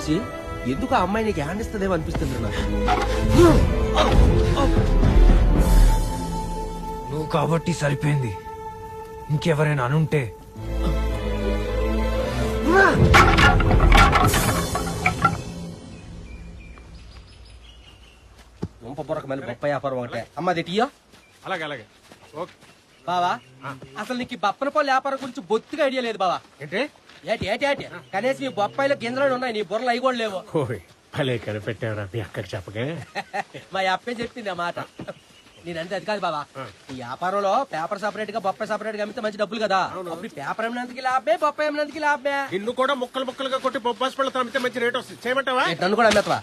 చూసి ఎందుకు ఆ అమ్మాయి నీకు హ్యాండ్ ఇస్తుందేమో అనిపిస్తుంది నాకు. నువ్వు కాబట్టి సరిపోయింది. ఇంకెవరైనా అనుంటే గుంప బొరక మళ్ళీ బొప్ప వ్యాపారం ఒకటే. అమ్మది టీయో. అలాగే అలాగే ఓకే బావా అసలు నీకు ఈ బప్పన పళ్ళు వ్యాపారం గురించి బొత్తిగా ఐడియా లేదు బావా. ఏంటి ఏటి ఏటి ఏటి కనీసం ఈ బొప్పాయిలో గింజలు ఉన్నాయి, నీ బుర్రలు అవి కూడా లేవు. ఓయ్ భలే కనిపెట్టావురా మీ అక్కకి చెప్పగే. మా అప్పే చెప్పింది ఆ మాట. నేనంటే అది కాదు బావా, ఈ వ్యాపారంలో పేపర్ సపరేట్ గా బొప్పాయి సపరేట్ గా అమ్మితే మంచి డబ్బులు కదా. అప్పుడు పేపర్ అమ్మినందుకు లాభమే, బొప్పాయి అమ్మినందుకు లాభమే. నిన్ను కూడా ముక్కలు ముక్కలుగా కొట్టి బొబ్బాస్ పళ్ళతో అమ్మితే మంచి రేట్ వస్తుంది. చేయమంటావా? నన్ను కూడా అమ్మేస్తావా?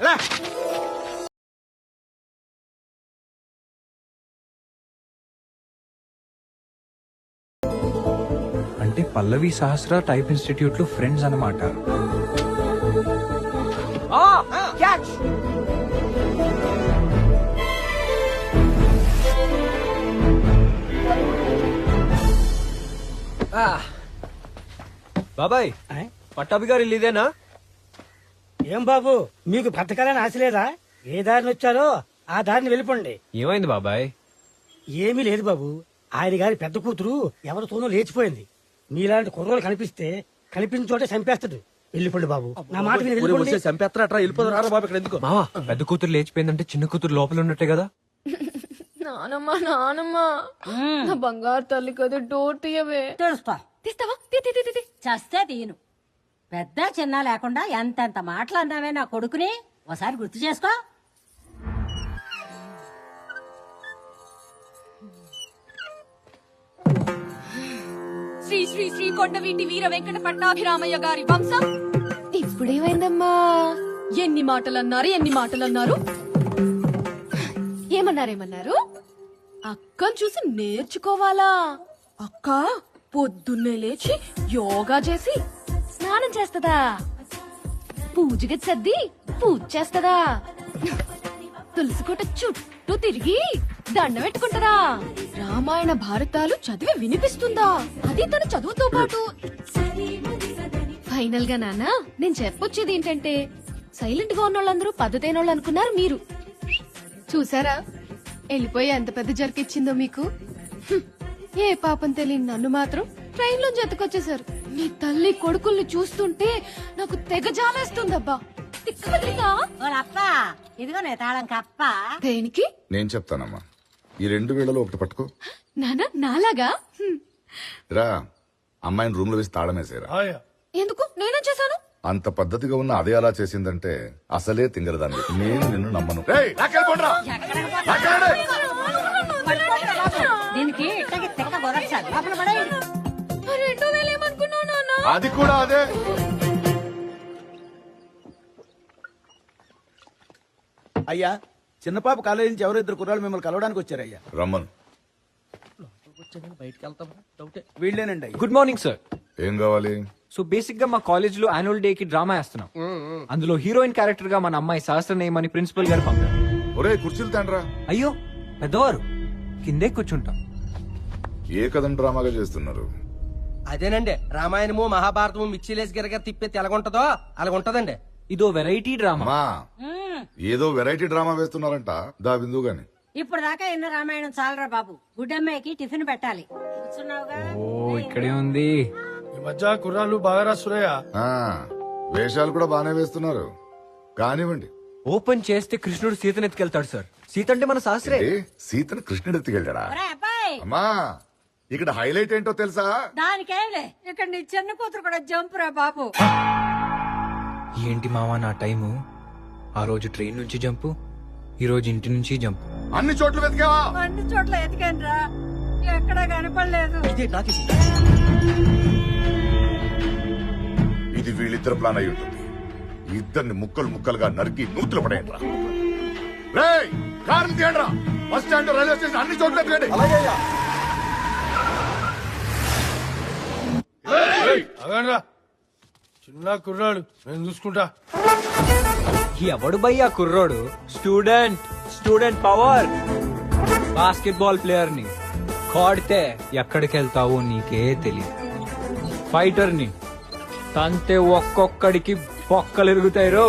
అంటే పల్లవి సహస్ర టైప్ ఇన్స్టిట్యూట్ లో ఫ్రెండ్స్ అన్నమాట. బాబాయ్ పట్టాభి గారు ఇల్లు ఇదేనా? ఏం బాబు మీకు బ్రతకాలని ఆశ లేదా? ఏ దారిని వచ్చారో ఆ దారిని వెళ్ళిపోండి. ఏమైంది బాబాయ్? ఏమీ లేదు బాబు, ఆయన గారి పెద్ద కూతురు ఎవరితోనో లేచిపోయింది. మీలాంటి కుర్రోలు కనిపిస్తే కనిపించిన చోటే చంపేస్తాడు. వెళ్ళిపోండి బాబు, నా మాట విని వెళ్ళిపోండి. చంపేస్తారా? వెళ్ళిపోతారా బాబు? ఇక్కడ ఎందుకు? మావా పెద్ద కూతురు లేచిపోయిందంటే చిన్న కూతురు లోపల ఉన్నట్టే కదా. నానమ్మా నానమ్మా నా బంగారు తల్లి కదా, డోర్ తీయవే. తెలుస్తా. తీస్తావా? చస్తే తీయను. పెద్ద చిన్న లేకుండా ఎంతెంత మాటలన్నావే నా కొడుకుని ఒకసారి గుర్తు చేసుకో. శ్రీ శ్రీ శ్రీ కొండవీటి వీర వెంకట పట్టాభిరామయ్య గారి వంశం. ఇప్పుడేమైందమ్మా? ఎన్ని మాటలన్నారు, ఎన్ని మాటలన్నారు? ఏమన్నారేమన్నారు? అక్కను చూసి నేర్చుకోవాలా? అక్క పొద్దున్నే లేచి యోగా చేసి స్నానం చేస్తదా, పూజకి సర్ది పూజ చేస్తదా, తులసికోట చుట్టూ తిరిగి దండం పెట్టుకుంటదా, రామాయణ భారతాలు చదివి వినిపిస్తుందా, అది తన చదువుతో పాటు. ఫైనల్ గా నాన్న నేను చెప్పొచ్చేది ఏంటంటే, సైలెంట్ గా ఉన్న వాళ్ళందరూ పద్ధతైన వాళ్ళు అనుకున్నారు మీరు. చూసారా వెళ్ళిపోయి ఎంత పెద్ద జరికిచ్చిందో మీకు. హ్మ్. ఏ పాపం తెలియని నన్ను మాత్రం ట్రైన్ లో జతకొచ్చేసారు. నీ తల్లి కొడుకుల్ని చూస్తుంటే నాకు తెగ జాలేస్తుందబ్బా. ఓలప్పా ఇదిగో నే తాళం కప్ప. దేనికి? నేను చెప్తానమ్మా, ఈ 2 వేళలో ఒకటి పట్టుకో. నానా నాలాగా? హ్మ్. రా, అమ్మాయిని రూమ్ లో వేసి తాళం వేసేరా. ఎందుకు? నేనేం చేశాను? అంత పద్ధతిగా ఉన్న అదే అలా చేసిందంటే అసలే తింగరదాన్ని. నేను నిన్ను నమ్మను. రేయ్, లాక్కెళ్ళిపోండ్రా. లాక్కెళ్ళండి. దీనికి ఇట్టకి తిక్క గొరసాలి. లోపల పడేయండి. 2000 ఏమనుకున్నావు నాన్న? అది కూడా అదే. అయ్యా, చిన్నపాప కాలేజీ నుంచి ఎవరో 2 కుర్రాళ్ళు మిమ్మల్ని కలవడానికి వచ్చారయ్యా. రమ్మను. బయటకి వెళ్తాం డౌటే. వీళ్ళేనండి అయ్యా. Good morning sir. ఏం కావాలి? సో బేసిక్ గా మా కాలేజ్ లో యాన్యువల్ డే కి డ్రామా వేస్తున్నాం. అందులో హీరోయిన్ క్యారెక్టర్ గా మన అమ్మాయి సహస్ర నేమని ప్రిన్సిపల్ గారు పంపారు. ఒరే, కుర్చీలు తండ్రా. అయ్యో పెద్దవారు, కిందే కూర్చుంటాం. ఏ కథం డ్రామాగా చేస్తున్నారు? అదేనండి, రామాయణము మహాభారతము మిక్సీలేసి గిరగ తిప్పేది ఎలాగుంటదో అలాగుంటదండి. ఇదో వెరైటీ డ్రామా. అమ్మా, ఏదో వెరైటీ డ్రామా వేస్తున్నారంట. దా బిందు గాని. ఇప్పుడు దాకా ఎన్న రామాయణం చాలరా బాబు. గుడ్డమ్మకి టిఫిన్ పెట్టాలి. కూర్చున్నావుగా. ఓ ఇక్కడే ఉంది. ఈ మధ్య కుర్రాళ్ళు బాగా రాస్తున్నాయా? ఆ, వేషాలు కూడా బానే వేస్తున్నారు. కానివ్వండి. ఓపెన్ చేస్తే కృష్ణుడు సీతను ఎత్తుకెళ్తాడు సార్. సీత అంటే మన శాస్త్రే. ఏ, సీతను కృష్ణుడు ఎత్తుకెళ్ళాడా? ఒరేయ్ అబ్బాయి, అమ్మా, ఇక్కడ హైలైట్ ఏంటో తెలుసా? దానికేంలే, ఇక్కడ నీ చిన్న కూతురు కూడా జంప్ రా బాబు. ఏంటి మావా నా టైము? ఆ రోజు ట్రైన్ నుంచి జంపు, ఈ రోజు ఇంటి నుంచి జంపు. అన్ని చోట్ల వెతికావా? అన్ని చోట్ల ఎతికాను రా, ఎక్కడా కనపడలేదు. ఇదే నాకు ఇది వీళ్ళిద్దరు ప్లాన్ అయి ఉంటుంది. ఇద్దరిని ముక్కలు ముక్కలుగా నరికి నూతులు పడేయండి రా. రేయ్, కారు తీయండి రా. బస్ స్టాండ్, రైల్వే స్టేషన్ అన్ని చోట్ల ఎత్తుకండి. అగండ్రా, చిన్న కుర్రాడు, నేను చూసుకుంటా. ఎవడు భయ్యా కుర్రోడు? Student power. బాస్కెట్బాల్ ప్లేయర్ ని కొడితే ఎక్కడికి వెళ్తావో నీకే తెలియదు. ఫైటర్ ని తంతే ఒక్కొక్కడికి పొక్కలు ఎరుగుతాయి రో.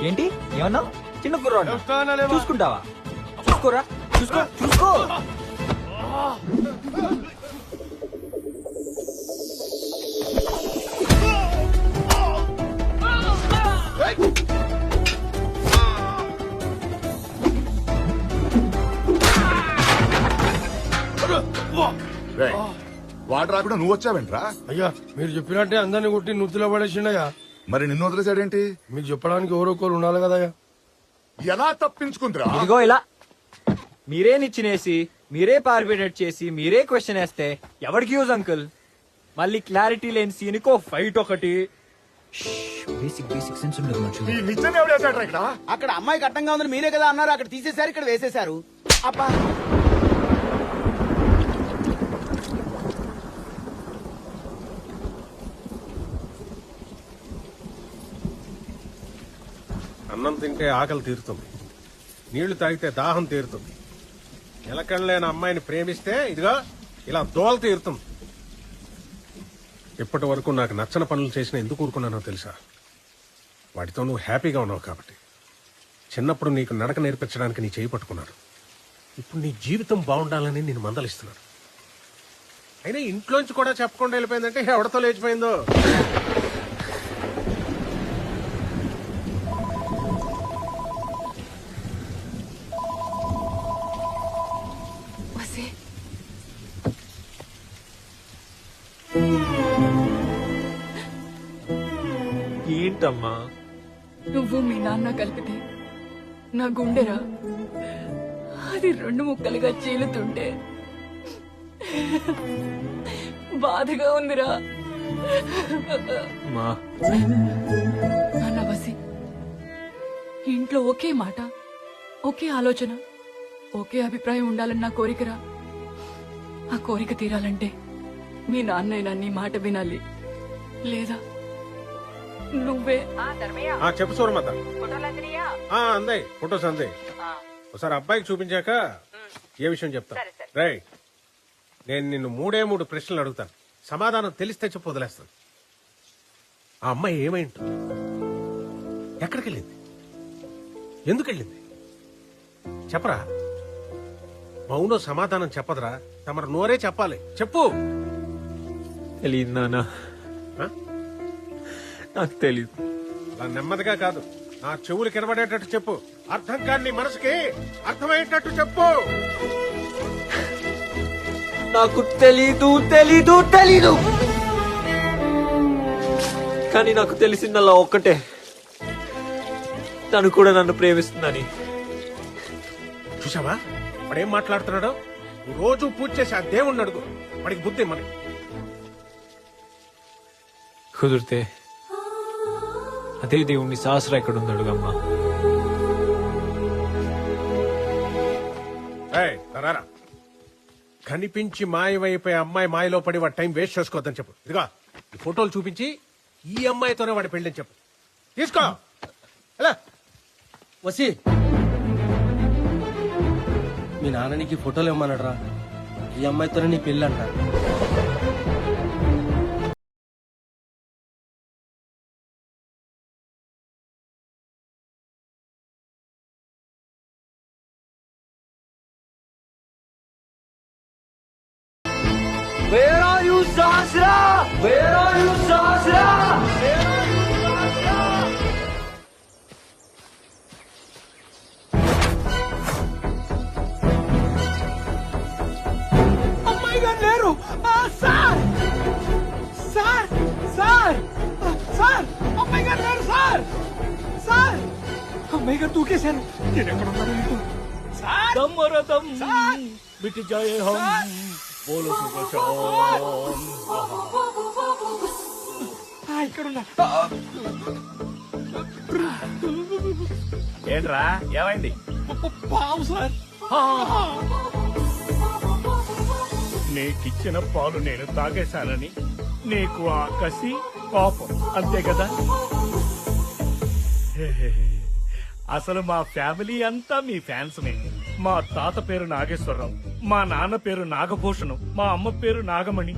ఏంటి ఏమన్నా చిన్న కుర్రాడు చూసుకుంటావా? చూసుకోరా, చూసుకో చూసుకో. రేయ్, వాడు రాకుండా నువ్వు వచ్చావేంట్రా? అయ్యా మీరు చెప్పినట్టే అందరిని కొట్టి నుత్తులో పడేసిండయ్యా. మరి నిన్ను వదిలేసాడేంటి? మీకు చెప్పడానికి ఎవరొకరు ఉండాలి కదయ్యా. ఎలా తప్పించుకుందిరా? ఇదిగో ఇలా మీరే నిచ్చినేసి మీరే పార్బినేట్ చేసి మీరే క్వశ్చన్ వేస్తే ఎవరికి యూజ్ అంకుల్? మళ్ళీ క్లారిటీ లేని సీన్కో ఫైట్ ఒకటి. బేసిక్ బేసిక్ సెన్స్ ఉండదు మనుషులు. ఈ నిచ్చెన ఎవడేసాడ్రా ఇక్కడ? అక్కడ అమ్మాయి కట్టంగా ఉందని మీరే కదా అన్నారు. అక్కడ తీసేశారు, ఇక్కడ వేసేశారు. అబ్బా అన్నం తింటే ఆకలి తీరుతుంది, నీళ్లు తాగితే దాహం తీరుతుంది. నిలకడలేని అమ్మాయిని ప్రేమిస్తే ఇదిగో ఇలా దోల తీరుతుంది. ఇప్పటి వరకు నాకు నచ్చని పనులు చేసిన ఎందుకు ఊరుకున్నానో తెలుసా? వాటితో నువ్వు హ్యాపీగా ఉన్నావు కాబట్టి. చిన్నప్పుడు నీకు నడక నేర్పించడానికి నీ చేయి పట్టుకున్నాను. ఇప్పుడు నీ జీవితం బాగుండాలని నేను మందలిస్తున్నాను. అయినా ఇంట్లోంచి కూడా చెప్పకుండా వెళ్ళిపోయిందంటే ఎవరితో లేచిపోయిందో. ఏంటమ్మా? నువ్వు మీ నాన్న కలిపితే నా గుండెరా అది 2 ముక్కలుగా చీలుతుంటే బాధగా ఉందిరా. నాన్న వసి, ఇంట్లో ఒకే మాట, ఒకే ఆలోచన, ఒకే అభిప్రాయం ఉండాలని నా కోరికరా. ఆ కోరిక తీరాలంటే మీ నాన్నైనా నీ మాట వినాలి, లేదా నువ్వే. చెప్పు సూరమత. అందే ఫొటోస్ అందే. ఒకసారి అబ్బాయికి చూపించాక ఏ విషయం చెప్తా. రేయ్, నేను నిన్ను 3 ప్రశ్నలు అడుగుతాను. సమాధానం తెలిస్తే చెప్పు, వదిలేస్తాను. ఆ అమ్మాయి ఏమైంది? ఎక్కడికి వెళ్ళింది? ఎందుకు వెళ్ళింది? చెప్పరా. మౌనో సమాధానం చెప్పదురా. తమరు నోరే చెప్పాలి. చెప్పు. తెలియదు నాన్న, నాకు తెలీదు. అలా నెమ్మదిగా కాదు, నా చెవులు కనబడేటట్టు చెప్పు. అర్థం కాని నీ మనసుకి అర్థమయ్యేటట్టు చెప్పు. నాకు తెలీదు తెలీదు తెలీదు. కానీ నాకు తెలిసిందల్లా ఒక్కటే, తను కూడా నన్ను ప్రేమిస్తుందని. చూసావా వాడేం మాట్లాడుతున్నాడో? నువ్వు రోజు పూజ చేసి ఆ దేవుణ్ణి అడుగు, వాడికి బుద్ధి మరి. కుదిరితే అదే దేవుణ్ణి సహస్ర ఎక్కడ ఉన్నాడు అమ్మా. కనిపించి మాయమైపోయే అమ్మాయి మాయలో పడి వాడి టైం వేస్ట్ చేసుకోవద్దని చెప్పు. ఇదిగా ఈ ఫోటోలు చూపించి ఈ అమ్మాయితోనే వాడి పెళ్ళని చెప్పు. తీసుకో. వసి, మీ నాన్న నీకు ఫోటోలు ఇవ్వమన్నాడు రా. ఈ అమ్మాయితోనే నీ పెళ్ళి అంట. Where are you, Sahasra? Where are you, Sahasra? Where are you, Sahasra? అమ్మాయి గారు లేరు. అన్నయ్య గారు దూకేశాను. నేను ఎక్కడ ఉన్నానో ఏంటో. దమ్మరదం మిట్ జాయే హమ్ బోలో సుభాషాం. ఇక్కడ ఉన్నా. ఏంట్రా ఏమైంది? పావు సార్. నీకిచ్చిన పాలు నేను తాగేశానని నీకు ఆ కసి కోపం అంతే కదా? అసలు మా ఫ్యామిలీ అంతా మీ ఫ్యాన్స్మే. మా తాత పేరు నాగేశ్వరరావు, మా నాన్న పేరు నాగభూషణం, మా అమ్మ పేరు నాగమణి,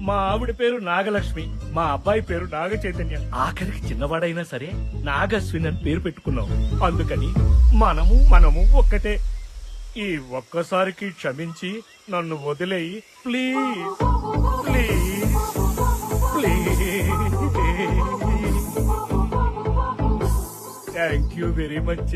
మా ఆవిడ పేరు నాగలక్ష్మి, మా అబ్బాయి పేరు నాగ చైతన్య, ఆఖరికి చిన్నవాడైనా సరే నాగశ్విన్ అని పేరు పెట్టుకున్నాం. అందుకని మనము ఒక్కటే. ఈ ఒక్కసారికి క్షమించి నన్ను వదిలేయి please please please. Thank you very much.